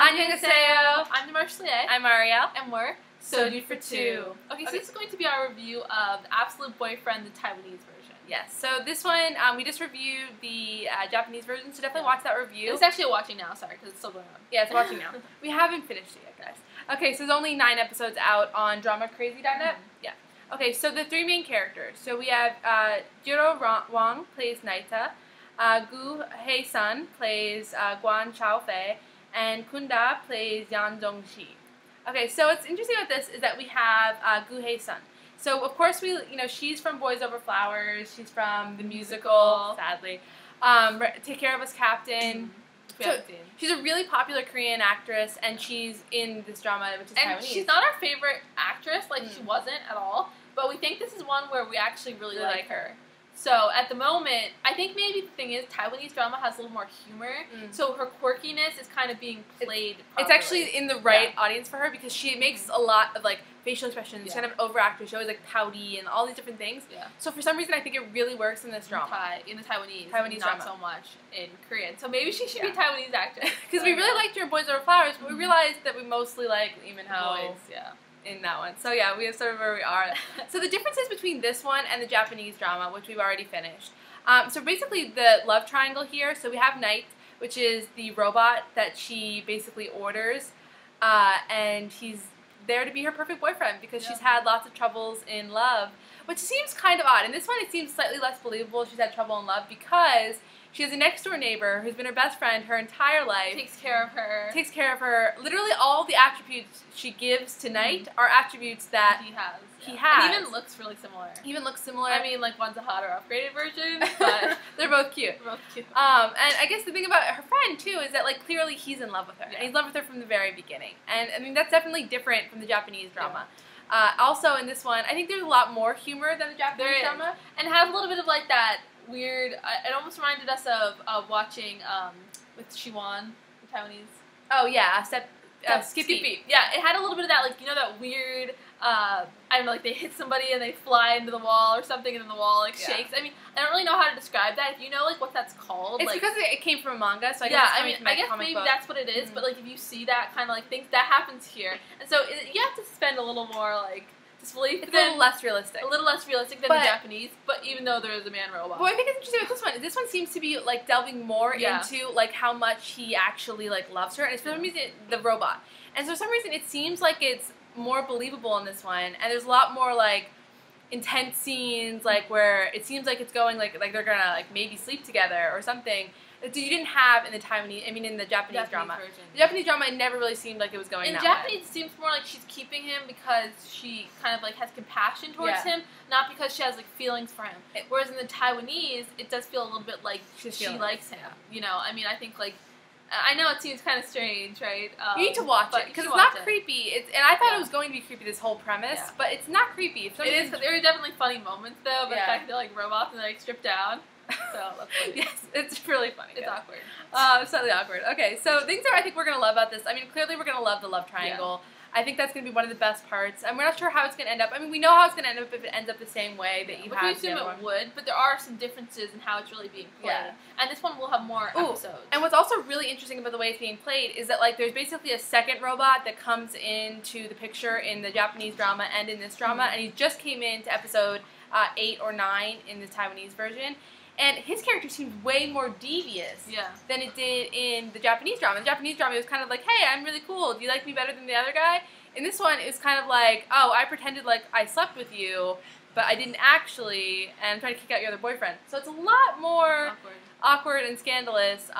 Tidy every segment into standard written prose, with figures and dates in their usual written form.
Annyeonghaseyo. I'm Demarshlier. I'm Ariel. And we're Soju for Two. Okay, so this is going to be our review of The Absolute Boyfriend, the Taiwanese version. Yes, so this one, we just reviewed the Japanese version, so definitely watch that review. It's actually watching now, sorry, because it's still going on. Yeah, it's watching now. We haven't finished it yet, guys. Okay, so there's only 9 episodes out on dramacrazy.net. Yeah. Okay, so the 3 main characters. So we have Jiro Wang plays Naita, Gu Hei-sun plays Guan Chaofei, and Kunda plays Yang Dongxi. Okay, so what's interesting about this is that we have Gu Hei-sun. So of course she's from Boys Over Flowers. She's from the musical, sadly. Take Care of Us, Captain. So she's a really popular Korean actress, and she's in this drama, which is Taiwanese. And she's not our favorite actress, like she wasn't at all. But we think this is one where we actually really like her. So at the moment, I think maybe the thing is Taiwanese drama has a little more humor, so her quirkiness is kind of being played properly. It's actually in the right audience for her because she makes a lot of like facial expressions, kind of overactive. She always like pouty and all these different things. Yeah. So for some reason, I think it really works in this drama. In the Taiwanese drama. Not so much in Korean. So maybe she should be a Taiwanese actress. Because we really liked her in Boys Over Flowers, but we realized that we mostly like Lee Min-ho. Boys, in that one. So yeah, we have sort of where we are. So the differences between this one and the Japanese drama, which we've already finished. So basically the love triangle here, so we have Knight, which is the robot that she basically orders, and he's there to be her perfect boyfriend because she's had lots of troubles in love, which seems kind of odd. In this one it seems slightly less believable she's had trouble in love because she has a next-door neighbor who's been her best friend her entire life. Takes care of her. Literally all the attributes she gives to Knight are attributes that he has. And even looks really similar. I mean, like, one's a hotter, upgraded version, but they're both cute. And I guess the thing about her friend, too, is that, like, clearly he's in love with her. And he's in love with her from the very beginning. And, I mean, that's definitely different from the Japanese drama. Also, in this one, I think there's a lot more humor than the Japanese drama. And it has a little bit of, like, that weird, it almost reminded us of watching with Shiwan, the Taiwanese. Oh yeah, Skippy. Yeah, it had a little bit of that, like, you know, that weird, I don't know, like they hit somebody and they fly into the wall or something and then the wall like shakes. I mean, I don't really know how to describe that. If you know like what that's called. It's like, because it came from a manga, so I guess I guess maybe that's what it is, but like if you see that kind of like things, that happens here. And so you have to spend a little more like disbelief. It's a little less realistic. Than the Japanese, but even though there is a man robot. Well, I think it's interesting with this one seems to be like delving more into like how much he actually like loves her, and it's for some reason the robot. And so for some reason it seems like it's more believable in this one, and there's a lot more like intense scenes, like where it seems like it's going like they're gonna like maybe sleep together or something. That you didn't have in the in the Japanese drama. Version. The Japanese drama, it never really seemed like it was going that way. In Japanese, it seems more like she's keeping him because she kind of like has compassion towards him, not because she has like feelings for him. Whereas in the Taiwanese, it does feel a little bit like she likes him. You know, I mean, I think like, I know it seems kind of strange, right? You need to watch it because it's not creepy. And I thought it was going to be creepy, this whole premise, but it's not creepy. It is. There are definitely funny moments though, but the fact that they're like robots and they like strip down. So that's funny. Yes, it's really funny. It's awkward. Slightly awkward. Okay, so things that I think we're going to love about this. I mean, clearly we're going to love the love triangle. I think that's going to be one of the best parts. And we're not sure how it's going to end up. I mean, we know how it's going to end up if it ends up the same way that you have. We assume it would, but there are some differences in how it's really being played. And this one will have more episodes. And what's also really interesting about the way it's being played is that like there's basically a second robot that comes into the picture in the Japanese drama and in this drama, and he just came into episode 8 or 9 in the Taiwanese version. And his character seemed way more devious than it did in the Japanese drama. In the Japanese drama, it was kind of like, hey, I'm really cool. Do you like me better than the other guy? In this one, it was kind of like, oh, I pretended like I slept with you, but I didn't actually, and I'm trying to kick out your other boyfriend. So it's a lot more awkward and scandalous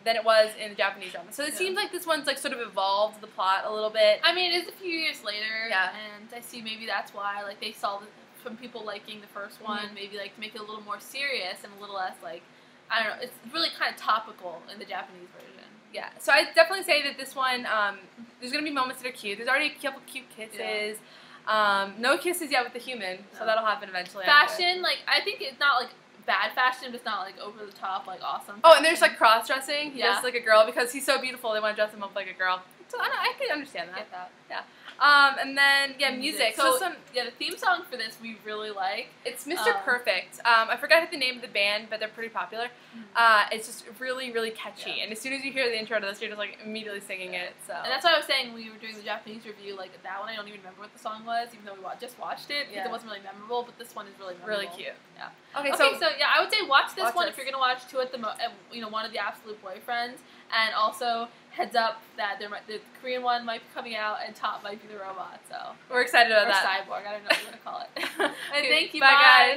than it was in the Japanese drama. So it seems like this one's like sort of evolved the plot a little bit. I mean, it is a few years later, and I see maybe that's why like they saw from people liking the first one, maybe like to make it a little more serious and a little less like, I don't know, it's really kind of topical in the Japanese version. Yeah, so I definitely say that this one, there's going to be moments that are cute. There's already a couple cute kisses. No kisses yet with the human, so that'll happen eventually. Fashion, like, I think it's not like bad fashion, but it's not like over the top, like awesome fashion. Oh, and there's like cross-dressing. He does like a girl because he's so beautiful, they want to dress him up like a girl. So I can understand that. Get that. Yeah. And then music. So some the theme song for this we really like. It's Mr. Perfect. I forgot the name of the band, but they're pretty popular. It's just really, really catchy. And as soon as you hear the intro to this, you're just like immediately singing it. So. And that's why I was saying when we were doing the Japanese review, like that one I don't even remember what the song was, even though we just watched it because it wasn't really memorable. But this one is really memorable. Really cute. Yeah. Okay, so yeah, I would say watch this one this. if you're gonna watch Two at the One of the Absolute Boyfriends, and also heads up that the Korean one might be coming out, and Top might be the robot. So we're excited about or that. Cyborg. I don't know what you want to call it. And Okay, thank you. Bye, guys.